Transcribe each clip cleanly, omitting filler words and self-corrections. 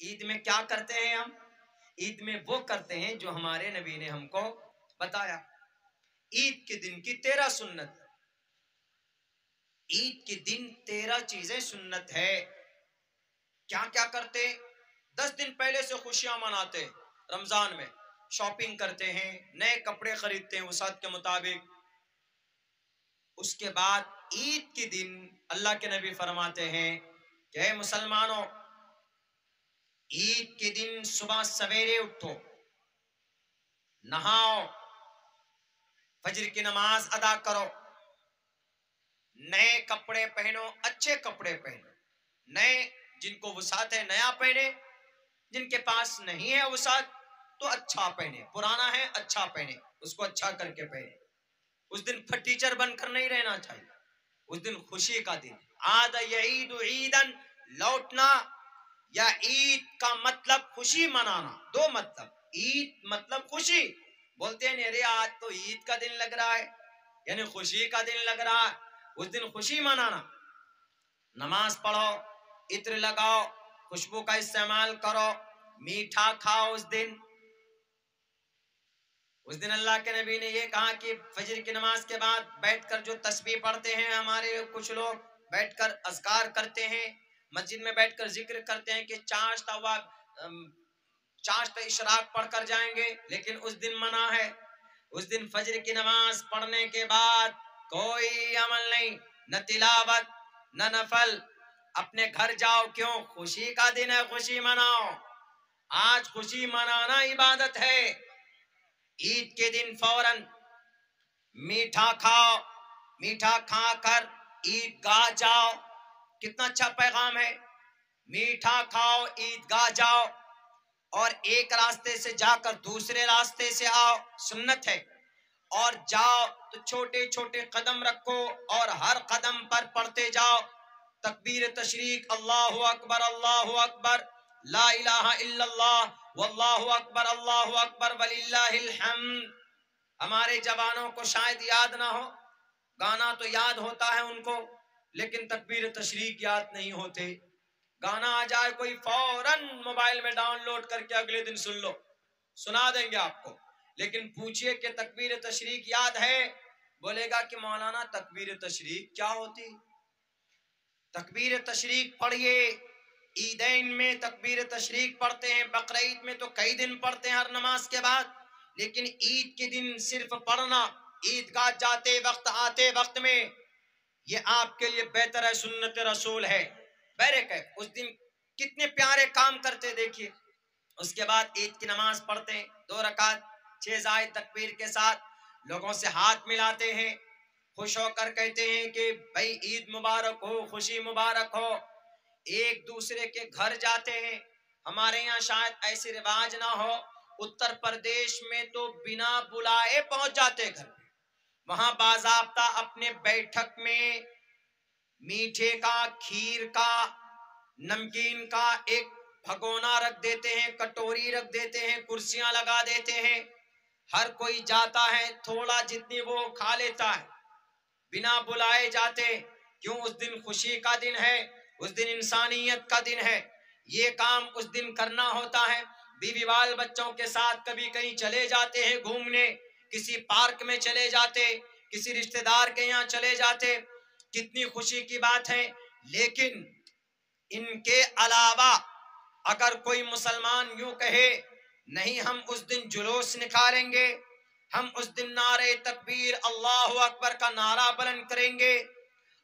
ईद में क्या करते हैं हम? ईद में वो करते हैं जो हमारे नबी ने हमको बताया। ईद के दिन की 13 सुन्नत। ईद के दिन 13 चीजें सुन्नत है। क्या क्या करते? 10 दिन पहले से खुशियां मनाते। रमजान में शॉपिंग करते हैं, नए कपड़े खरीदते हैं वसात के मुताबिक। उसके बाद ईद के दिन अल्लाह के नबी फरमाते हैं कि हे मुसलमानों, ईद के दिन सुबह सवेरे उठो, नहाओ, फजर की नमाज अदा करो, नए कपड़े पहनो, अच्छे कपड़े पहनो। नए, जिनको वसात है नया पहने, जिनके पास नहीं है वसात तो अच्छा पहने, पुराना है अच्छा पहने, उसको अच्छा करके पहने। उस दिन फटीचर बनकर नहीं रहना चाहिए। उस दिन खुशी का दिन। आद यईद ईदन, लौटना या ईद का मतलब खुशी मनाना। दो मतलब, ईद मतलब खुशी। बोलते हैं अरे आज तो ईद का दिन लग रहा है, यानी खुशी का दिन लग रहा है। उस दिन खुशी मनाना। नमाज पढ़ो, इत्र लगाओ, खुशबू का इस्तेमाल करो, मीठा खाओ। उस दिन अल्लाह के नबी ने ये कहा कि फजर की नमाज के बाद बैठकर जो तस्बीह पढ़ते हैं, हमारे कुछ लोग बैठकर अज़कार करते हैं, मस्जिद में बैठकर जिक्र करते हैं कि चाश्त इशराक पढ़कर जाएंगे, लेकिन उस दिन मना है। उस दिन फजर की नमाज पढ़ने के बाद कोई अमल नहीं, न तिलावत न नफल। अपने घर जाओ। क्यों? खुशी का दिन है, खुशी मनाओ। आज खुशी मनाना इबादत है। ईद के दिन फौरन मीठा खाओ, मीठा खाकर ईदगाह जाओ। कितना अच्छा पैगाम है। मीठा खाओ, ईदगाह जाओ, और एक रास्ते से जाकर दूसरे रास्ते से आओ, सुन्नत है। और जाओ तो छोटे छोटे कदम रखो और हर कदम पर पढ़ते जाओ तकबीर तशरीक, अल्लाहु अकबर अल्लाहु अकबर, ला इलाहा इल्लल्लाह, वल्लाहु अकबर वलिल्लाहिल हम्द। हमारे जवानों को शायद याद ना हो, गाना तो याद होता है उनको, लेकिन तकबीर तशरीक याद नहीं होते। गाना आ जाए कोई, फौरन मोबाइल में डाउनलोड करके अगले दिन सुन लो, सुना देंगे आपको। लेकिन पूछिए कि तकबीर तशरीक याद है? बोलेगा कि मौलाना तकबीर तशरीक क्या होती? तकबीर तशरीक पढ़िए। ईदैन में तकबीर तशरीक पढ़ते हैं, बकरीद में तो कई दिन पढ़ते हैं हर नमाज के बाद, लेकिन ईद के दिन सिर्फ पढ़ना, ईदगाह जाते वक्त आते वक्त में, ये आपके लिए बेहतर है, सुन्नत रसूल है। बैरक है। उस दिन कितने प्यारे काम करते देखिए। उसके बाद ईद की नमाज पढ़ते हैं 2 रकात 6 जायद तकबीर के साथ, लोगों से हाथ मिलाते हैं, खुश होकर कहते हैं कि भाई ईद मुबारक हो, खुशी मुबारक हो। एक दूसरे के घर जाते हैं। हमारे यहाँ शायद ऐसे रिवाज ना हो, उत्तर प्रदेश में तो बिना बुलाए पहुंच जाते घर। वहां बाजाब्ता अपने बैठक में मीठे का, खीर का, नमकीन का एक भगोना रख देते हैं, कटोरी रख देते हैं, कुर्सियां लगा देते हैं। हर कोई जाता है, थोड़ा जितनी वो खा लेता है, बिना बुलाए जाते। क्यों? उस दिन खुशी का दिन है, उस दिन इंसानियत का दिन है। ये काम उस दिन करना होता है। बीवी बाल बच्चों के साथ कभी कहीं चले जाते हैं घूमने, किसी पार्क में चले जाते, किसी रिश्तेदार के यहाँ चले जाते, कितनी खुशी की बात है। लेकिन इनके अलावा अगर कोई मुसलमान यूं कहे नहीं हम उस दिन जुलूस निकालेंगे, हम उस दिन नारे तकबीर अल्लाहु अकबर का नारा बुलंद करेंगे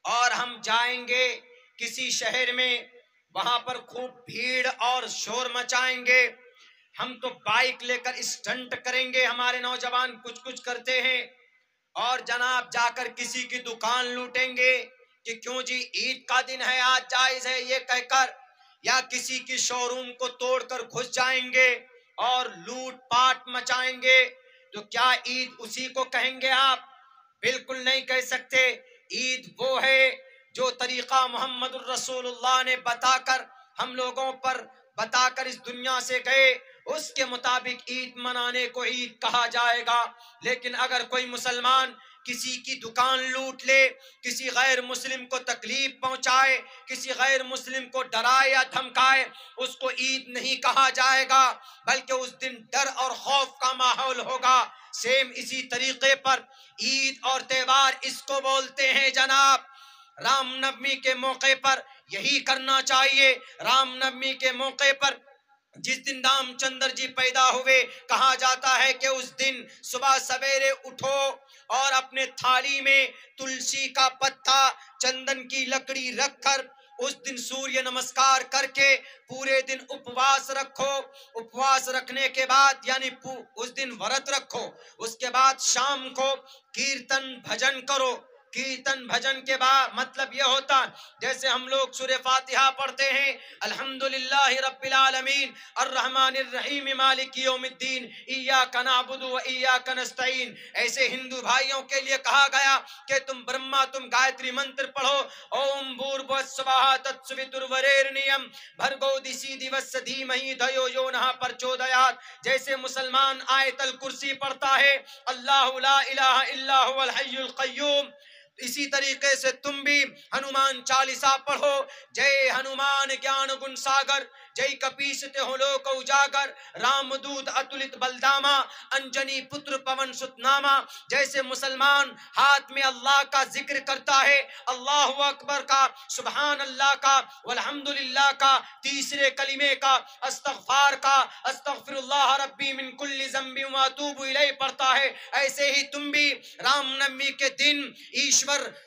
और हम जाएंगे किसी शहर में, वहां पर खूब भीड़ और शोर मचाएंगे, हम तो बाइक लेकर स्टंट करेंगे, हमारे नौजवान कुछ कुछ करते हैं, और जनाब जाकर किसी की दुकान लूटेंगे कि क्यों जी ईद का दिन है आज जायज है ये कहकर, या किसी की शोरूम को तोड़कर घुस जाएंगे और लूट पाट मचाएंगे, तो क्या ईद उसी को कहेंगे आप? बिल्कुल नहीं कह सकते। ईद वो है जो तरीका मोहम्मद रसूलुल्लाह ने बताकर हम लोगों पर बताकर इस दुनिया से गए, उसके मुताबिक ईद मनाने को ईद कहा जाएगा। लेकिन अगर कोई मुसलमान किसी की दुकान लूट ले, किसी गैर मुस्लिम को तकलीफ पहुंचाए, किसी गैर मुस्लिम को डराए या धमकाए, उसको ईद नहीं कहा जाएगा, बल्कि उस दिन डर और खौफ का माहौल होगा। सेम इसी तरीके पर ईद और त्योहार इसको बोलते हैं जनाब। रामनवमी के मौके पर यही करना चाहिए। रामनवमी के मौके पर जिस दिन रामचंद्र जी पैदा हुए, कहा जाता है कि उस दिन सुबह सवेरे उठो और अपने थाली में तुलसी का पत्ता, चंदन की लकड़ी रखकर उस दिन सूर्य नमस्कार करके पूरे दिन उपवास रखो। उपवास रखने के बाद यानी उस दिन व्रत रखो, उसके बाद शाम को कीर्तन भजन करो। कीर्तन भजन के बाद मतलब यह होता, जैसे हम लोग सूरह फातिहा पढ़ते हैं, अल्हम्दुलिल्लाहि रब्बिल आलमीन अर्रहमानिर रहीम मालिक यौमिद्दीन इय्याका नअबुदु व इय्याका नस्तईन। ऐसे हिंदू भाइयों के लिए कहा गया कि तुम गायत्री मंत्र पढ़ो, ओम भूर्भुवस्सुवः तत्सवितुर्वरेण्यं भर्गो दिशि दिवस्य धीमहि धियो यो नः प्रचोदयात्। जैसे मुसलमान आयतल कुर्सी पढ़ता है, अल्लाहु ला इलाहा इल्ला हुवल हय्युल क़य्यूम, इसी तरीके से तुम भी हनुमान चालीसा पढ़ो। जय हनुमान ज्ञान गुण सागर, जय कपीस तेहो लोक उजागर, रामदूत अतुलित बलदामा, अंजनी पुत्र पवन सुत नामा। जैसे मुसलमान हाथ में अल्लाह का जिक्र करता है, अल्लाहु अकबर का, सुभान अल्लाह का, वल्हम्दुलिल्लाह का, तीसरे कलिमे का, अस्तगफार का, अस्तगफिरुल्लाह रब्बी मिन कुल्ली ज़ंबि व अतूबु इलैहि पढ़ता है। ऐसे ही तुम भी रामनवमी के दिन ईश्वर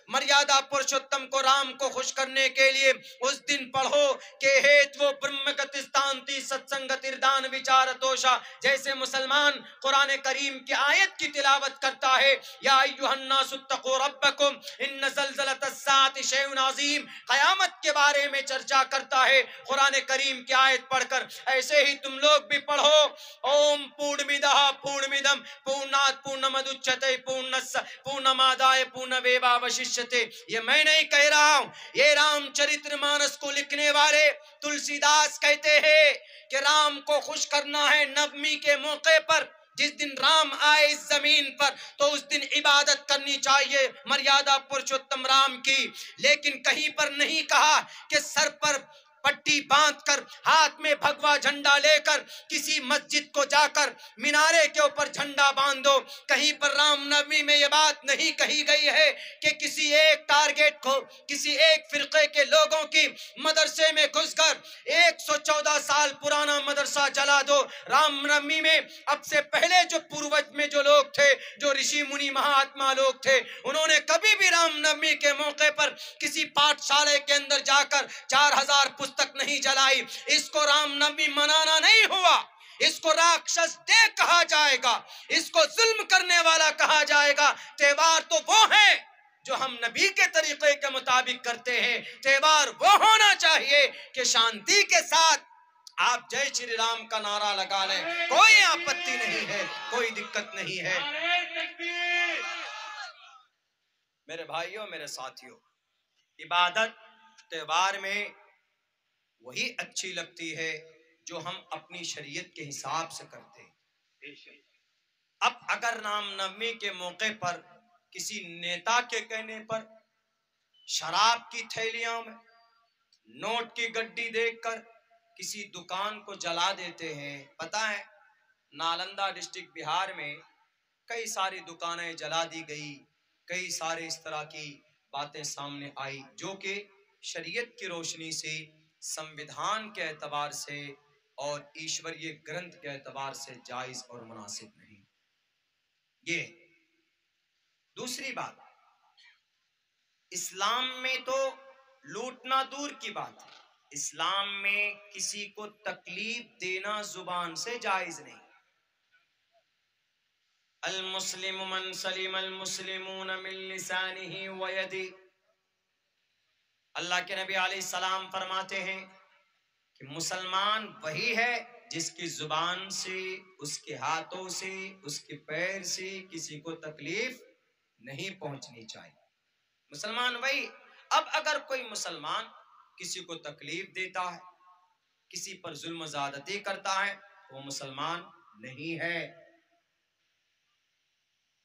मर्यादा पुरुषोत्तम को, राम को खुश करने के लिए उस दिन पढ़ो के हेत वो ब्रह्मगतिस्तांति सत्संगतिर्दान विचारतोषा। जैसे मुसलमान कुरान करीम की आयत की तिलावत करता है, या अय्युहन्नासुत्तकू रब्बकुम इन्न ज़ल्ज़लतस्साअति शैउन अज़ीम, क़यामत के बारे में चर्चा करता है कुरान करीम की आयत पढ़कर। ऐसे ही तुम लोग भी पढ़ो, ओम पूर्णमिदः पूर्णमिदं पूर्णात् पूर्णमुदच्यते पूर्णस्य पूर्णमादाय पूर्णमेवावशिष्यते। ये मैं नहीं कह रहा हूं, ये रामचरितमानस को लिखने वाले तुलसीदास कहते हैं कि राम को खुश करना है नवमी के मौके पर। जिस दिन राम आए इस जमीन पर तो उस दिन इबादत करनी चाहिए मर्यादा पुरुषोत्तम राम की। लेकिन कहीं पर नहीं कहा कि सर पर पट्टी बांधकर, हाथ में भगवा झंडा लेकर किसी मस्जिद को जाकर मीनारे के ऊपर झंडा बांध दो। कहीं पर रामनवमी में यह बात नहीं कही गई है कि किसी एक टारगेट को, किसी एक फिरके के लोगों की मदरसे में घुसकर 114 साल पुराना मदरसा जला दो। रामनवमी में अब से पहले जो पूर्वज में जो लोग थे, जो ऋषि मुनि महात्मा लोग थे, उन्होंने कभी भी रामनवमी के मौके पर किसी पाठशाला के अंदर जाकर 4000 पुस्तक नहीं जलाई। इसको रामनवमी मनाना नहीं हुआ, इसको राक्षस डे कहा जाएगा, इसको जुल्म करने वाला कहा जाएगा। त्योहार तो वो है जो हम नबी के तरीके के मुताबिक करते हैं। त्योहार वो होना चाहिए कि शांति के साथ आप जय श्री राम का नारा लगा लें, कोई आपत्ति नहीं है, कोई दिक्कत नहीं है। मेरे भाइयों, मेरे साथियों, इबादत त्योहार में वही अच्छी लगती है जो हम अपनी शरीयत के हिसाब से करते हैं। अब अगर रामनवमी के मौके पर किसी नेता के कहने पर शराब की थैलियों में नोट की गड्डी देखकर किसी दुकान को जला देते हैं। पता है, नालंदा डिस्ट्रिक्ट बिहार में कई सारी दुकानें जला दी गई, कई सारे इस तरह की बातें सामने आई जो कि शरीयत की रोशनी से, संविधान के एतबार से और ईश्वरीय ग्रंथ के एतबार से जायज और मुनासिब नहीं। ये दूसरी बात, इस्लाम में तो लूटना दूर की बात है, इस्लाम में किसी को तकलीफ देना जुबान से जायज नहीं। अल मुस्लिम मन सलिम अल मुस्लिमून मिन लिसानिही व यदी। अल्लाह के नबी अलैहि सलाम फरमाते हैं कि मुसलमान वही है जिसकी जुबान से, उसके हाथों से, उसके पैर से किसी को तकलीफ नहीं पहुंचनी चाहिए। मुसलमान वही। अब अगर कोई मुसलमान किसी को तकलीफ देता है, किसी पर जुल्म ज़्यादती करता है, वो मुसलमान नहीं है।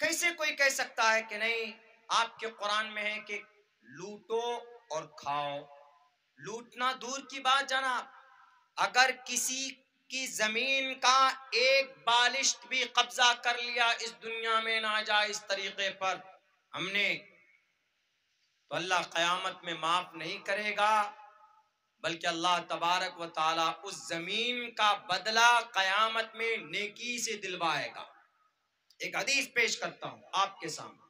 कैसे कोई कह सकता है कि नहीं? आपके कुरान में है कि लूटो और खाओ। लूटना दूर की बात जनाब, अगर किसी की जमीन का एक बालिश्त भी कब्जा कर लिया इस दुनिया में नाजायज तरीके पर हमने, तो अल्लाह कयामत में माफ नहीं करेगा, बल्कि अल्लाह तबारक व ताला उस जमीन का बदला कयामत में नेकी से दिलवाएगा। एक हदीस पेश करता हूं आपके सामने।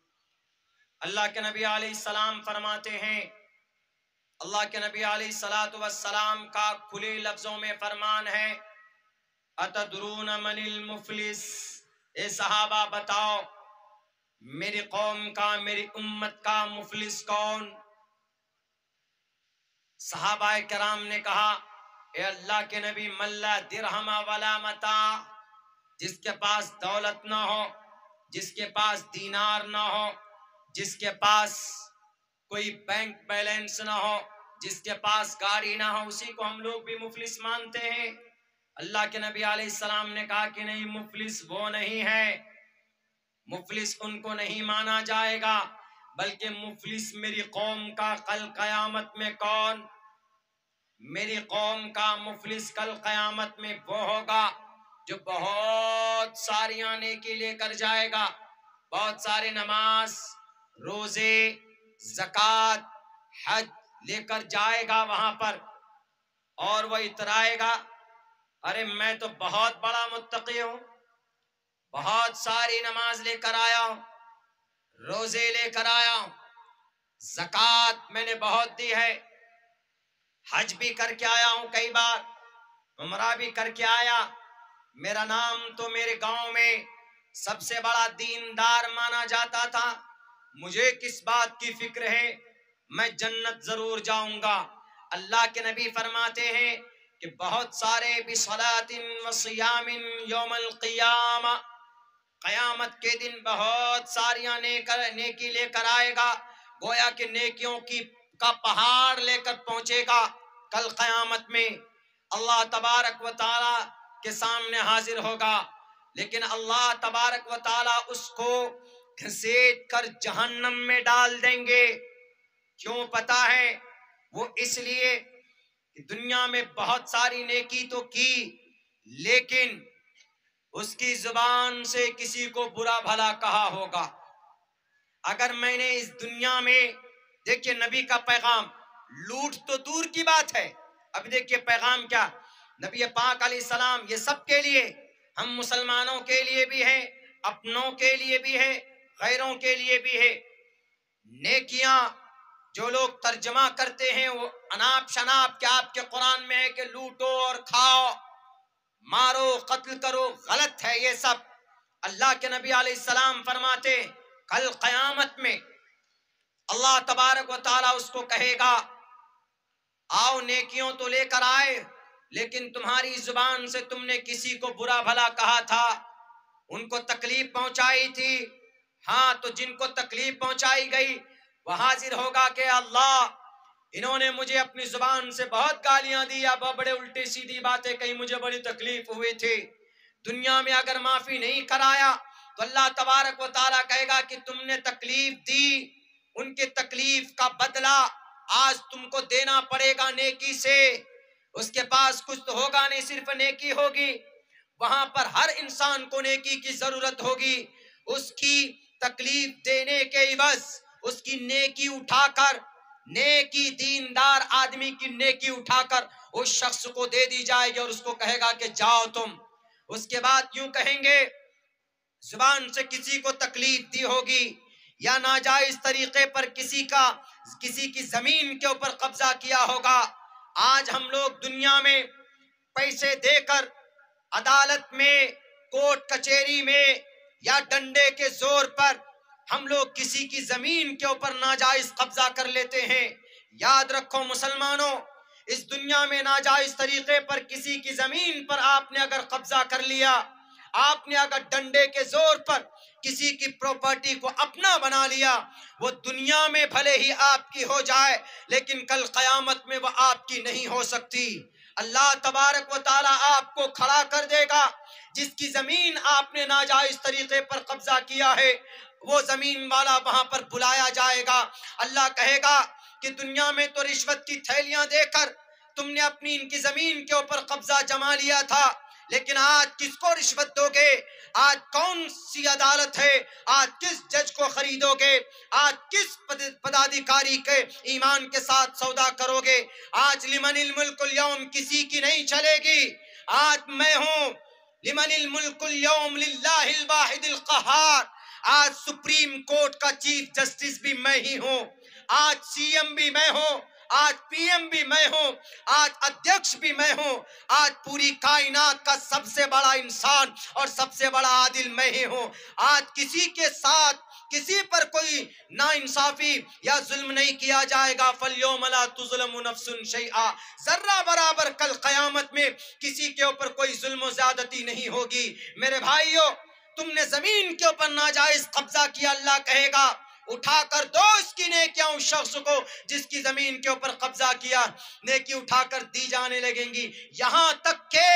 अल्लाह के नबी अलैहिस्सलाम फरमाते हैं, अल्लाह के नबी अलैहिस्सलातु वस्सलाम का खुले लफ्जों में फरमान है, अतदरून मनिल मुफलिस, ए सहाबा बताओ मेरी कौम का, मेरी उम्मत का मुफलिस कौन? सहाबाए कराम ने कहा, ए अल्लाह के नबी, मल्ला दिरहमा वला मता, जिसके पास दौलत ना हो, जिसके पास दीनार ना हो, जिसके पास कोई बैंक बैलेंस ना हो, जिसके पास गाड़ी ना हो, उसी को हम लोग भी मुफलिस मानते हैं। अल्लाह के नबी अलैहिस्सलाम ने कहा कि नहीं, मुफलिस वो नहीं है, मुफलिस उनको नहीं माना जाएगा, बल्कि मुफलिस मेरी कौम का कल कयामत में कौन? मेरी कौम का मुफलिस कल कयामत में वो होगा जो बहुत सारी नेकी लेकर जाएगा, बहुत सारे नमाज, रोजे, ज़कात, हज लेकर जाएगा वहां पर, और वह इतराएगा, अरे मैं तो बहुत बड़ा मुत्तकी हूं, बहुत सारी नमाज लेकर आया हूं, रोजे लेकर आया हूं, ज़कात मैंने बहुत दी है, हज भी करके आया हूं, कई बार उमरा भी करके आया, मेरा नाम तो मेरे गांव में सबसे बड़ा दीनदार माना जाता था, मुझे किस बात की फिक्र है, मैं जन्नत जरूर जाऊंगा। अल्लाह के नबी फरमाते हैं कि बहुत सारे बिसलातिन व सियामिन यौमल क़ियामा, कयामत के दिन बहुत सारियां नेकी लेकर आएगा, गोया कि नेकियों की का पहाड़ लेकर पहुंचेगा। कल कयामत में अल्लाह तबारक व ताला के सामने हाजिर होगा, लेकिन अल्लाह तबारक व ताला उसको घसीट कर जहन्नम में डाल देंगे। क्यों पता है? वो इसलिए कि दुनिया में बहुत सारी नेकी तो की, लेकिन उसकी जुबान से किसी को बुरा भला कहा होगा। अगर मैंने इस दुनिया में, देखिए नबी का पैगाम, लूट तो दूर की बात है, अब देखिए पैगाम क्या, नबी पाक अलैहिस्सलाम, ये सब के लिए, हम मुसलमानों के लिए भी है, अपनों के लिए भी है, गैरों के लिए भी है। नेकियां जो लोग तर्जमा करते हैं वो अनाप शनाप, क्या आपके कुरान में है कि लूटो और खाओ, मारो, कत्ल करो, गलत है ये सब। अल्लाह के नबी अलैहिस्सलाम फरमाते, कल कयामत में अल्लाह तबारक व ताला उसको कहेगा, आओ नेकियों तो लेकर आए, लेकिन तुम्हारी जुबान से तुमने किसी को बुरा भला कहा था, उनको तकलीफ पहुंचाई थी। हाँ, तो जिनको तकलीफ पहुंचाई गई वह हाजिर होगा कि अल्लाह, इन्होंने मुझे अपनी जुबान से बहुत गालियां दी या बड़े उल्टी सीधी बातें कही, मुझे बड़ी तकलीफ हुई थी, दुनिया में अगर माफी नहीं कराया तो अल्लाह तबारक व ताला कहेगा कि तुमने तकलीफ दी, उनके तकलीफ का बदला आज तुमको देना पड़ेगा नेकी से। उसके पास कुछ तो होगा नहीं, सिर्फ नेकी होगी, वहां पर हर इंसान को नेकी की जरूरत होगी। उसकी तकलीफ देने के इवज उसकी नेकी उठाकर, नेकी दीनदार आदमी की नेकी उठाकर उस शख्स को दे दी जाएगी और उसको कहेगा कि जाओ तुम। उसके बाद यूं कहेंगे, जुबान से किसी को तकलीफ दी होगी या नाजायज तरीके पर किसी की जमीन के ऊपर कब्जा किया होगा, आज हम लोग दुनिया में पैसे देकर अदालत में, कोर्ट कचहरी में या डंडे के जोर पर हम लोग किसी की जमीन के ऊपर नाजायज कब्जा कर लेते हैं। याद रखो मुसलमानों, इस दुनिया में नाजायज तरीके पर किसी की जमीन पर आपने अगर कब्जा कर लिया, आपने अगर डंडे के जोर पर किसी की प्रॉपर्टी को अपना बना लिया, वो दुनिया में भले ही आपकी हो जाए, लेकिन कल कयामत में वो आपकी नहीं हो सकती। अल्लाह तबारक व ताला आपको खड़ा कर देगा जिसकी जमीन आपने नाजायज तरीके पर कब्जा किया है, वो जमीन वाला वहां पर बुलाया जाएगा। अल्लाह कहेगा कि दुनिया में तो रिश्वत की थैलियां देकर तुमने अपनी इनकी जमीन के ऊपर कब्जा जमा लिया था, लेकिन आज किसको रिश्वत दोगे? आज कौन सी अदालत है? आज किस जज को खरीदोगे? आज किस पदाधिकारी के ईमान के साथ सौदा करोगे? आज लिमनिल मुल्कुल यौम किसी की नहीं चलेगी। आज मैं हूं, लिमनिल मुल्कुल यौम लिल्लाहिल वाहिदिल क़हार। आज सुप्रीम कोर्ट का चीफ जस्टिस भी मैं ही हूं, आज सीएम भी मैं हूं, आज पीएम भी मैं हूं, आज अध्यक्ष भी मैं हूं, आज पूरी कायनात का सबसे बड़ा इंसान और सबसे बड़ा आदिल मैं ही हूं। आज किसी के साथ किसी पर कोई नाइंसाफी या जुल्म नहीं किया जाएगा। फल्यौम ला तुज़लमु नफ्सुन शैआ, जर्रा बराबर कल कयामत में किसी के ऊपर कोई जुल्म ज्यादती नहीं होगी। मेरे भाइयों, तुमने जमीन के ऊपर नाजायज कब्जा किया, अल्लाह कहेगा उठाकर दो इसकी नेकियां उस शख्स को जिसकी जमीन के ऊपर कब्जा किया। नेकी उठाकर दी जाने लगेंगी, यहां तक के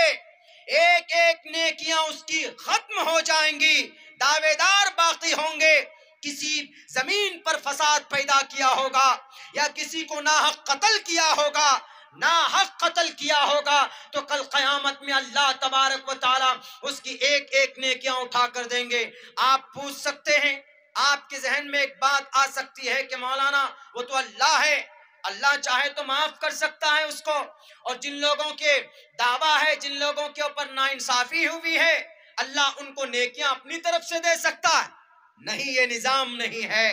एक एक नेकियां उसकी खत्म हो जाएंगी, दावेदार बाकी होंगे। किसी जमीन पर फसाद पैदा किया होगा या किसी को नाहक कत्ल किया होगा, नाहक कत्ल किया होगा, तो कल कयामत में अल्लाह तबारक व तआला उसकी एक एक नेकियां उठा कर देंगे। आप पूछ सकते हैं, आपके जहन में एक बात आ सकती है कि मौलाना वो तो अल्लाह है, अल्लाह चाहे तो माफ कर सकता है उसको, और जिन लोगों के दावा है, जिन लोगों के ऊपर नाइंसाफी हुई है, अल्लाह उनको नेकियां अपनी तरफ से दे सकता है? नहीं, ये निजाम नहीं है।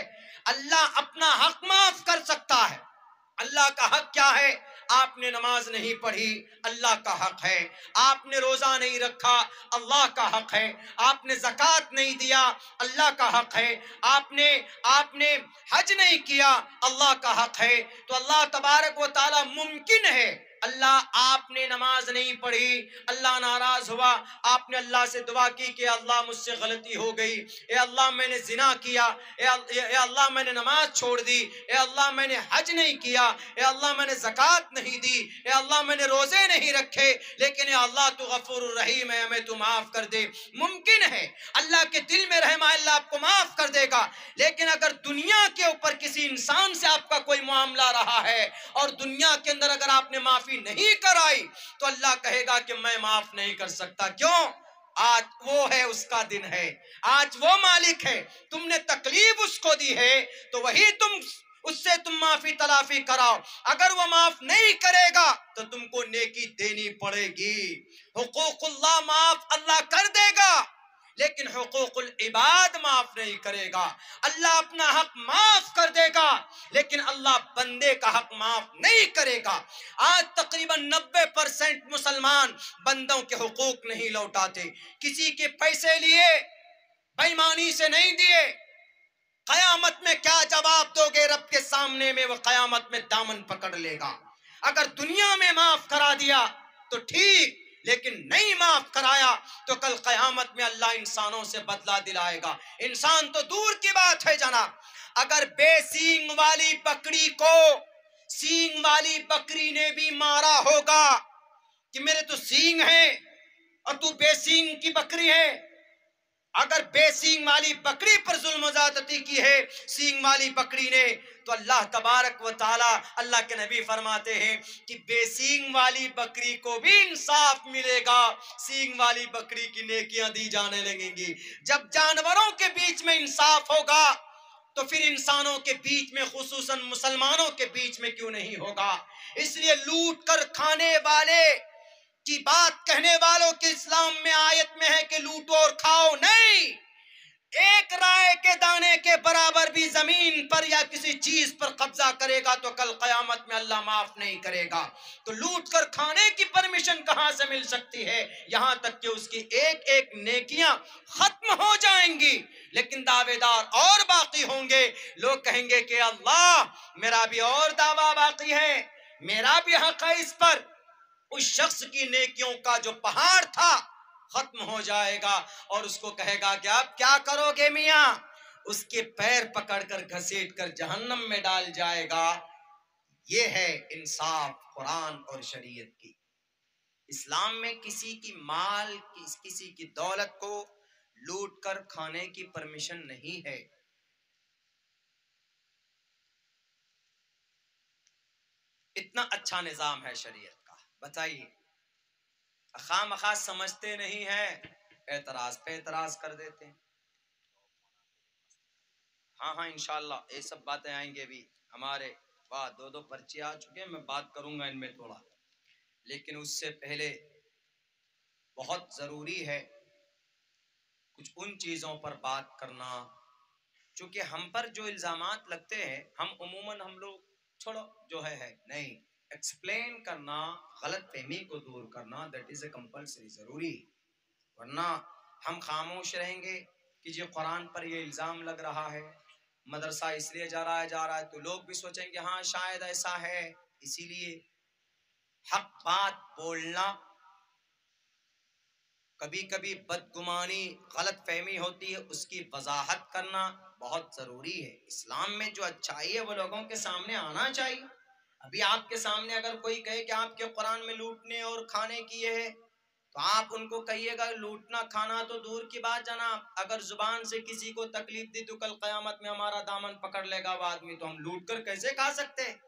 अल्लाह अपना हक माफ कर सकता है। अल्लाह का हक क्या है? आपने नमाज नहीं पढ़ी, अल्लाह का हक है। आपने रोजा नहीं रखा, अल्लाह का हक है। आपने ज़कात नहीं दिया, अल्लाह का हक है। आपने आपने हज नहीं किया, अल्लाह का हक है। तो अल्लाह तबारक व तआला मुमकिन है, अल्लाह आपने नमाज नहीं पढ़ी, अल्लाह नाराज हुआ, आपने अल्लाह से दुआ की कि अल्लाह मुझसे गलती हो गई, ए अल्लाह मैंने जिना किया, ए अल्लाह मैंने नमाज छोड़ दी, ए अल्लाह मैंने हज नहीं किया, ए अल्लाह मैंने ज़कात नहीं दी, ए अल्लाह मैंने रोजे नहीं रखे, लेकिन ए अल्लाह तू गफूरुर रहीम है, हमें तू माफ कर दे। मुमकिन है, अल्लाह के दिल में रहमा अल्लाह आपको माफ कर देगा। लेकिन अगर दुनिया के ऊपर किसी इंसान से आपका कोई मामला रहा है और दुनिया के अंदर अगर आपने माफी नहीं कराई, तो अल्लाह कहेगा कि मैं माफ नहीं कर सकता। क्यों? आज वो है, उसका दिन है, आज वो मालिक है, तुमने तकलीफ उसको दी है, तो वही उससे तुम माफी तलाफी कराओ। अगर वो माफ नहीं करेगा तो तुमको नेकी देनी पड़ेगी। हुकूकुल्लाह माफ अल्लाह कर देगा, लेकिन हुकूकुल इबाद माफ नहीं करेगा। अल्लाह अपना हक माफ कर देगा, लेकिन अल्लाह बंदे का हक माफ नहीं करेगा। आज तकरीबन 90% मुसलमान बंदों के हुकूक नहीं लौटाते। किसी के पैसे लिए, बेईमानी से नहीं दिए, कयामत में क्या जवाब दोगे रब के सामने में? वो कयामत में दामन पकड़ लेगा। अगर दुनिया में माफ करा दिया तो ठीक, लेकिन नहीं माफ कराया तो कल कयामत में अल्लाह इंसानों से बदला दिलाएगा। इंसान तो दूर की बात है जनाब, अगर बेसींग वाली बकरी को सींग वाली बकरी ने भी मारा होगा कि मेरे तो सींग है और तू बेसींग की बकरी है, अगर बेसींग वाली बकरी पर जुल्म ज़्यादती की है सींग वाली बकरी ने, तो अल्लाह तबारक व ताला, अल्लाह के नबी फरमाते हैं कि बेसींग वाली बकरी को भी इंसाफ मिलेगा, सींग वाली बकरी की नेकियां दी जाने लगेंगी। जब जानवरों के बीच में इंसाफ होगा तो फिर इंसानों के बीच में, खुसूसन मुसलमानों के बीच में क्यों नहीं होगा? इसलिए लूट कर खाने वाले की बात कहने वालों के इस्लाम में आयत में है कि लूटो और खाओ नहीं। एक राय के दाने के बराबर भी जमीन पर या किसी चीज पर कब्जा करेगा तो कल कयामत में अल्लाह माफ नहीं करेगा। तो लूट कर खाने की परमिशन कहां से मिल सकती है? यहां तक कि उसकी एक एक नेकियां खत्म हो जाएंगी, लेकिन दावेदार और बाकी होंगे। लोग कहेंगे कि अल्लाह मेरा भी और दावा बाकी है, मेरा भी हक है इस पर। उस शख्स की नेकियों का जो पहाड़ था खत्म हो जाएगा और उसको कहेगा कि आप क्या करोगे मियां? उसके पैर पकड़कर घसीट कर जहन्नम में डाल जाएगा। ये है इंसाफ कुरान और शरीयत की। इस्लाम में किसी की माल, किसी की दौलत को लूट कर खाने की परमिशन नहीं है। इतना अच्छा निजाम है शरीयत का, बताइए। खामखा समझते नहीं है, एतराज पे एतराज कर देते हैं। हाँ हाँ, इंशाल्लाह ये सब बातें आएंगे भी हमारे बाद। दो पर्चे आ चुके हैं, मैं बात करूंगा इनमें थोड़ा, लेकिन उससे पहले बहुत जरूरी है कुछ उन चीजों पर बात करना, क्योंकि हम पर जो इल्जामात लगते हैं, हम उमूमन हम लोग छोड़ो जो है नहीं, एक्सप्लेन करना, गलत फहमी को दूर करना, दैट इज ए कंपल्सरी, जरूरी। वरना हम खामोश रहेंगे कि जो कुरान पर ये इल्जाम लग रहा है, मदरसा इसलिए जा रहा है, तो लोग भी सोचेंगे हाँ शायद ऐसा है। इसीलिए हक बात बोलना, कभी कभी बदगुमानी, गलत फहमी होती है, उसकी वजाहत करना बहुत जरूरी है। इस्लाम में जो अच्छाई है वो लोगों के सामने आना चाहिए। अभी आपके सामने अगर कोई कहे कि आपके कुरान में लूटने और खाने की है, तो आप उनको कहिएगा लूटना खाना तो दूर की बात जनाब, अगर जुबान से किसी को तकलीफ दी तो कल कयामत में हमारा दामन पकड़ लेगा वो आदमी, तो हम लूट कर कैसे खा सकते हैं।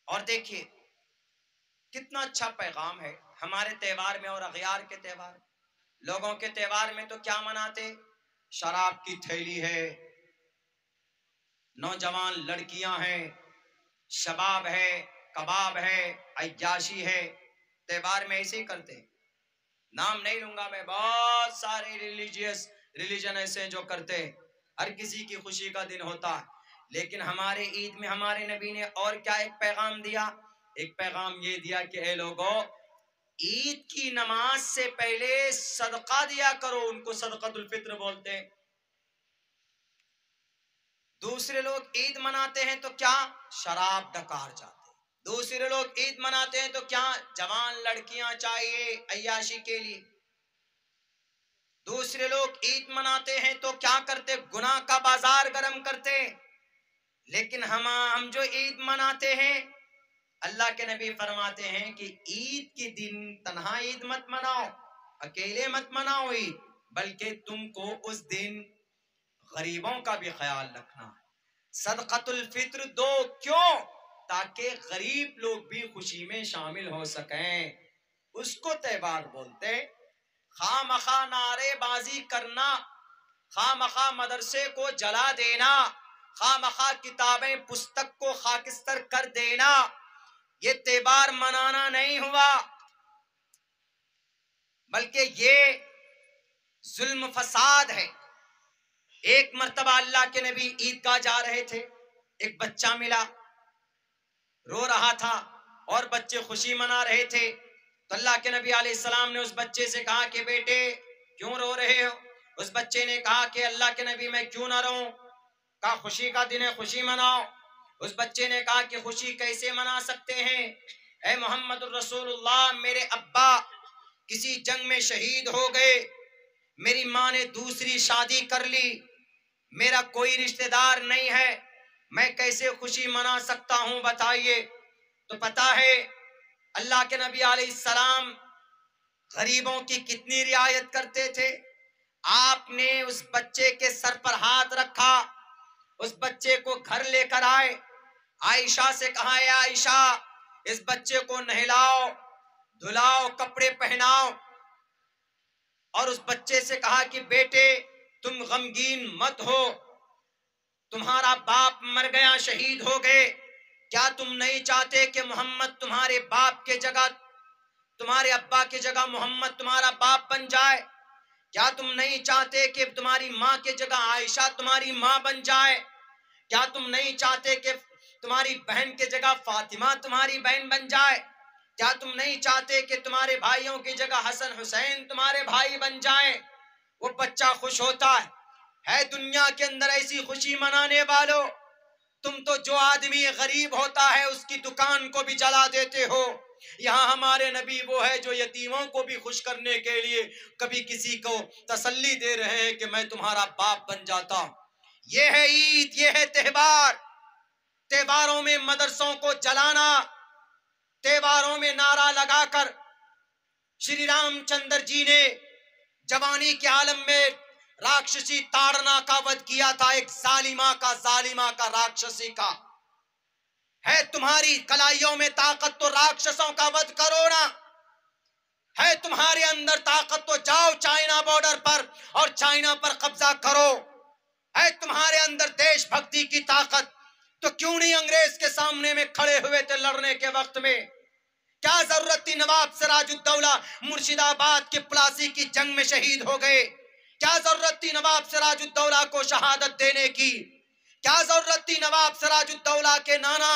और देखिए कितना अच्छा पैगाम है हमारे त्योहार में और अगयार के त्योहार। लोगों के त्योहार में तो क्या मनाते, शराब की थैली है, नौजवान लड़कियां हैं, शबाब है, कबाब है, अय्याशी है। त्योहार में ऐसे ही करते, नाम नहीं लूंगा मैं, बहुत सारे रिलीजन ऐसे हैं जो करते हैं, हर किसी की खुशी का दिन होता है। लेकिन हमारे ईद में हमारे नबी ने और क्या एक पैगाम दिया, एक पैगाम ये दिया कि ए लोगों, ईद की नमाज से पहले सदका दिया करो, उनको सदकातुल फित्र बोलते हैं। दूसरे लोग ईद मनाते हैं तो क्या, शराब डकार जाते हैं। दूसरे लोग ईद मनाते हैं तो क्या, जवान लड़कियां चाहिए अय्याशी के लिए। दूसरे लोग ईद मनाते हैं तो क्या करते, गुनाह का बाजार गर्म करते। लेकिन हम जो ईद मनाते हैं, अल्लाह के नबी फरमाते हैं कि ईद के दिन तन्हा ईद मत मनाओ, अकेले मत मनाओ ईद, बल्कि तुमको उस दिन गरीबों का भी ख्याल रखना है, सदक़तुल फित्र दो। क्यों, ताकि गरीब लोग भी खुशी में शामिल हो सकें, उसको त्योहार बोलते। खामखा नारेबाजी करना, खामखा मदरसे को जला देना, खामखा किताबें पुस्तक को खाकिस्तर कर देना, ये त्योहार मनाना नहीं हुआ, बल्कि ये जुल्म फसाद है। एक मर्तबा अल्लाह के नबी ईदगाह जा रहे थे, एक बच्चा मिला, रो रहा था और बच्चे खुशी मना रहे थे। तो अल्लाह के नबी अलैहिस्सलाम ने उस बच्चे से कहा कि बेटे क्यों रो रहे हो। उस बच्चे ने कहा कि अल्लाह के नबी मैं क्यों ना रोऊं, कहा खुशी का दिन है, खुशी मनाओ। उस बच्चे ने कहा कि खुशी कैसे मना सकते हैं, ऐ मोहम्मद रसूलुल्लाह, मेरे अब्बा किसी जंग में शहीद हो गए, मेरी माँ ने दूसरी शादी कर ली, मेरा कोई रिश्तेदार नहीं है, मैं कैसे खुशी मना सकता हूं बताइए। तो पता है अल्लाह के नबी अलैहिस्सलाम गरीबों की कितनी रियायत करते थे। आपने उस बच्चे के सर पर हाथ रखा, उस बच्चे को घर लेकर आए, आयशा से कहा या आयशा इस बच्चे को नहलाओ धुलाओ कपड़े पहनाओ, और उस बच्चे से कहा कि बेटे तुम गमगीन मत हो, तुम्हारा बाप मर गया, शहीद हो गए, क्या तुम नहीं चाहते कि मोहम्मद तुम्हारे बाप के जगह, तुम्हारे अब्बा की जगह मोहम्मद तुम्हारा बाप बन जाए। क्या तुम नहीं चाहते कि तुम्हारी माँ की जगह आयशा तुम्हारी माँ बन जाए। क्या तुम नहीं चाहते कि तुम्हारी बहन की जगह फातिमा तुम्हारी बहन बन जाए। क्या तुम नहीं चाहते कि तुम्हारे भाइयों की जगह हसन हुसैन तुम्हारे भाई बन जाए। वो बच्चा खुश होता है दुनिया के अंदर ऐसी खुशी मनाने वालों, तुम तो जो आदमी गरीब होता है उसकी दुकान को भी जला देते हो। यहाँ हमारे नबी वो है जो यतीमों को भी खुश करने के लिए कभी किसी को तसल्ली दे रहे हैं कि मैं तुम्हारा बाप बन जाता। ये है ईद, ये है त्योहार। त्योहारों में मदरसों को जलाना, त्योहारों में नारा लगाकर श्री रामचंद्र जी ने जवानी के आलम में राक्षसी ताड़ना का वध किया था, एक जालिमा का राक्षसी का। है तुम्हारी कलाइयों में ताकत तो राक्षसों का वध करो ना, है तुम्हारे अंदर ताकत तो जाओ चाइना बॉर्डर पर और चाइना पर कब्जा करो। है तुम्हारे अंदर देशभक्ति की ताकत तो क्यों नहीं अंग्रेज के सामने में खड़े हुए थे लड़ने के वक्त में? क्या जरूरत थी नवाब सिराजुद्दौला मुर्शिदाबाद के प्लासी की जंग में शहीद हो गए? क्या जरूरत थी नवाब सिराजुद्दौला को शहादत देने की? क्या जरूरत थी नवाब सिराजुद्दौला के नाना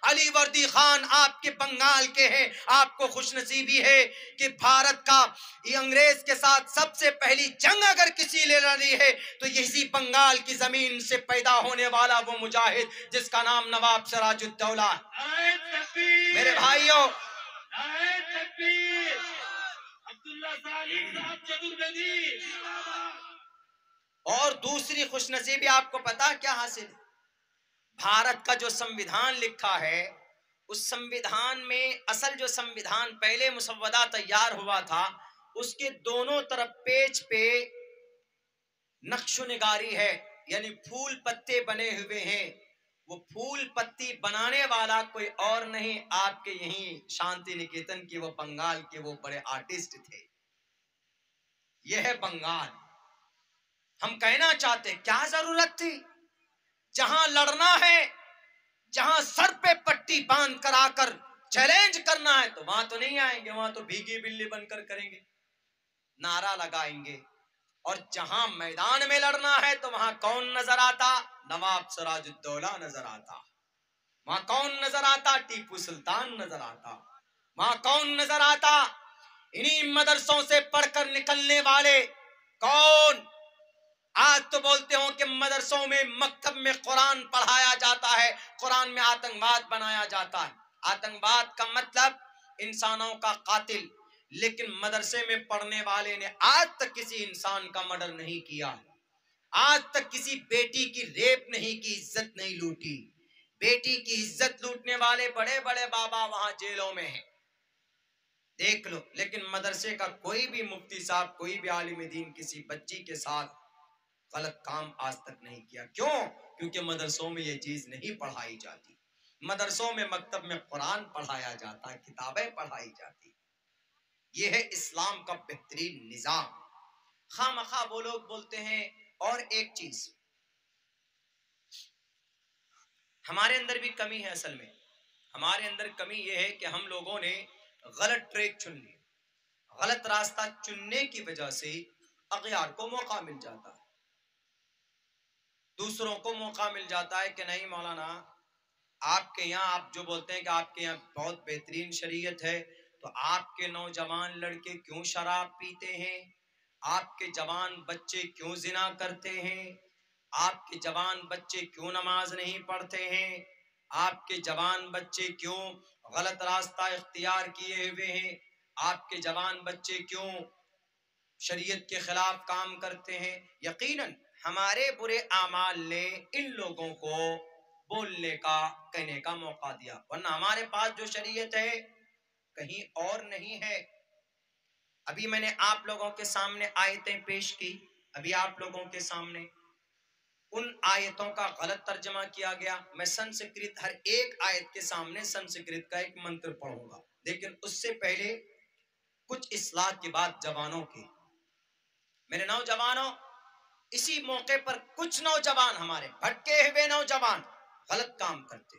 अली वर्दी खान आपके बंगाल के हैं? आपको खुशनसीबी है कि भारत का ये अंग्रेज के साथ सबसे पहली जंग अगर किसी ने लड़ी है तो इसी बंगाल की जमीन से पैदा होने वाला वो मुजाहिद जिसका नाम नवाब सिराजुद्दौला। मेरे भाइयों, और दूसरी खुशनसीबी आपको पता क्या हासिल? भारत का जो संविधान लिखा है उस संविधान में असल जो संविधान पहले मुसव्वदा तैयार हुआ था उसके दोनों तरफ पेज पे नक्शोनिगारी है, यानी फूल पत्ते बने हुए हैं। वो फूल पत्ती बनाने वाला कोई और नहीं, आपके यहीं शांति निकेतन के वो बंगाल के वो बड़े आर्टिस्ट थे। यह है बंगाल। हम कहना चाहते क्या जरूरत थी? जहां लड़ना है, जहां सर पे पट्टी बांध कर आकर चैलेंज करना है तो वहां तो नहीं आएंगे, वहां तो भीगी बिल्ली बनकर करेंगे, नारा लगाएंगे। और जहां मैदान में लड़ना है तो वहां कौन नजर आता? नवाब सिराजुद्दौला नजर आता। वहां कौन नजर आता? टीपू सुल्तान नजर आता। वहां कौन नजर आता? इन्हीं मदरसों से पढ़कर निकलने वाले कौन? आज तो बोलते हो कि मदरसों में मकतब में कुरान पढ़ाया जाता है, कुरान में आतंकवाद बनाया जाता है। आतंकवाद का मतलब इंसानों का कातिल, लेकिन मदरसे में पढ़ने वाले ने आज तक किसी इंसान का मर्डर नहीं किया, आज तक किसी बेटी की रेप नहीं की, इज्जत नहीं लूटी। बेटी की इज्जत लूटने वाले बड़े बड़े बाबा वहां जेलों में हैं, देख लो। लेकिन मदरसे का कोई भी मुफ्ती साहब, कोई भी आलिम दीन किसी बच्ची के साथ गलत काम आज तक नहीं किया। क्यों? क्योंकि मदरसों में ये चीज नहीं पढ़ाई जाती। मदरसों में मकतब में कुरान पढ़ाया जाता है, किताबें पढ़ाई जाती। ये है इस्लाम का बेहतरीन निजाम। खामखा वो लोग बोलते हैं। और एक चीज हमारे अंदर भी कमी है। असल में हमारे अंदर कमी यह है कि हम लोगों ने गलत ट्रैक चुन लिया। गलत रास्ता चुनने की वजह से अगयार को मौका मिल जाता है, दूसरों को मौका मिल जाता है कि नहीं मौलाना आपके यहाँ, आप जो बोलते हैं कि आपके यहाँ बहुत बेहतरीन शरीयत है, तो आपके नौजवान लड़के क्यों शराब पीते हैं? आपके जवान बच्चे क्यों जिना करते हैं? आपके जवान बच्चे क्यों नमाज नहीं पढ़ते हैं? आपके जवान बच्चे क्यों गलत रास्ता इख्तियार किए हुए हैं? आपके जवान बच्चे क्यों शरीयत के खिलाफ काम करते हैं? यकीनन हमारे बुरे आमाल ने इन लोगों को बोलने का, कहने का मौका दिया, वरना हमारे पास जो शरीयत है कहीं और नहीं है। अभी मैंने आप लोगों के सामने आयतें पेश की, अभी आप लोगों के सामने उन आयतों का गलत तर्जमा किया गया। मैं संस्कृत, हर एक आयत के सामने संस्कृत का एक मंत्र पढ़ूंगा, लेकिन उससे पहले कुछ इस्लाह की बात जवानों की। मेरे नौजवानों, इसी मौके पर कुछ नौजवान, हमारे भटके हुए नौजवान गलत काम करते।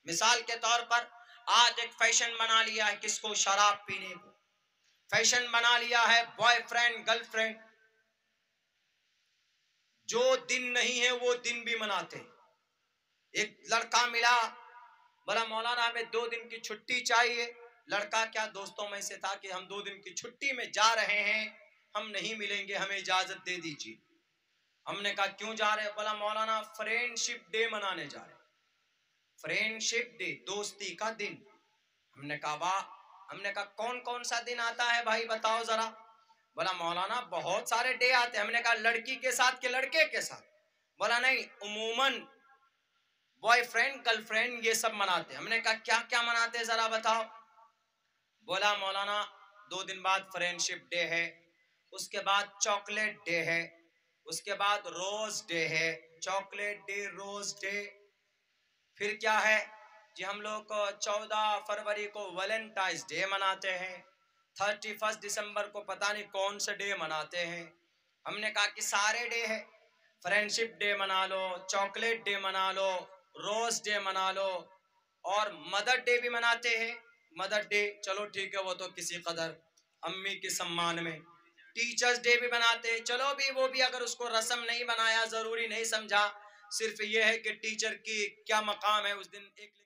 मिसाल के तौर पर आज एक फैशन बना लिया है, किसको? शराब पीने को फैशन बना लिया है। बॉयफ्रेंड गर्लफ्रेंड, जो दिन नहीं है वो दिन भी मनाते। एक लड़का मिला, बोला मौलाना हमें 2 दिन की छुट्टी चाहिए। लड़का क्या दोस्तों में से था कि हम 2 दिन की छुट्टी में जा रहे हैं, हम नहीं मिलेंगे, हमें इजाजत दे दीजिए। हमने कहा क्यों जा रहे हैं? बोला मौलाना फ्रेंडशिप डे मनाने जा रहे हैं। फ्रेंडशिप डे, दोस्ती का दिन। हमने कहा वाह। हमने कहा कौन कौन सा दिन आता है भाई बताओ जरा। बोला मौलाना बहुत सारे डे आते हैं। हमने कहा लड़की के साथ के लड़के के साथ? बोला नहीं, उमूमन बॉयफ्रेंड गर्लफ्रेंड ये सब मनाते हैं। हमने कहा क्या क्या मनाते हैं जरा बताओ। बोला मौलाना 2 दिन बाद फ्रेंडशिप डे है, उसके बाद चॉकलेट डे है, उसके बाद रोज डे है, चॉकलेट डे, रोज डे, फिर क्या है जी, हम लोग को 14 फरवरी को वैलेंटाइंस डे मनाते हैं, 31 दिसंबर को पता नहीं कौन सा डे मनाते हैं। हमने कहा कि सारे डे है, फ्रेंडशिप डे मना लो, चॉकलेट डे मना लो, रोज डे मना लो, और मदर डे भी मनाते हैं। मदर डे चलो ठीक है, वो तो किसी कदर अम्मी के सम्मान में। टीचर्स डे भी बनाते हैं, चलो भी वो भी अगर उसको रस्म नहीं बनाया, जरूरी नहीं समझा, सिर्फ ये है कि टीचर की क्या मकाम है उस दिन एक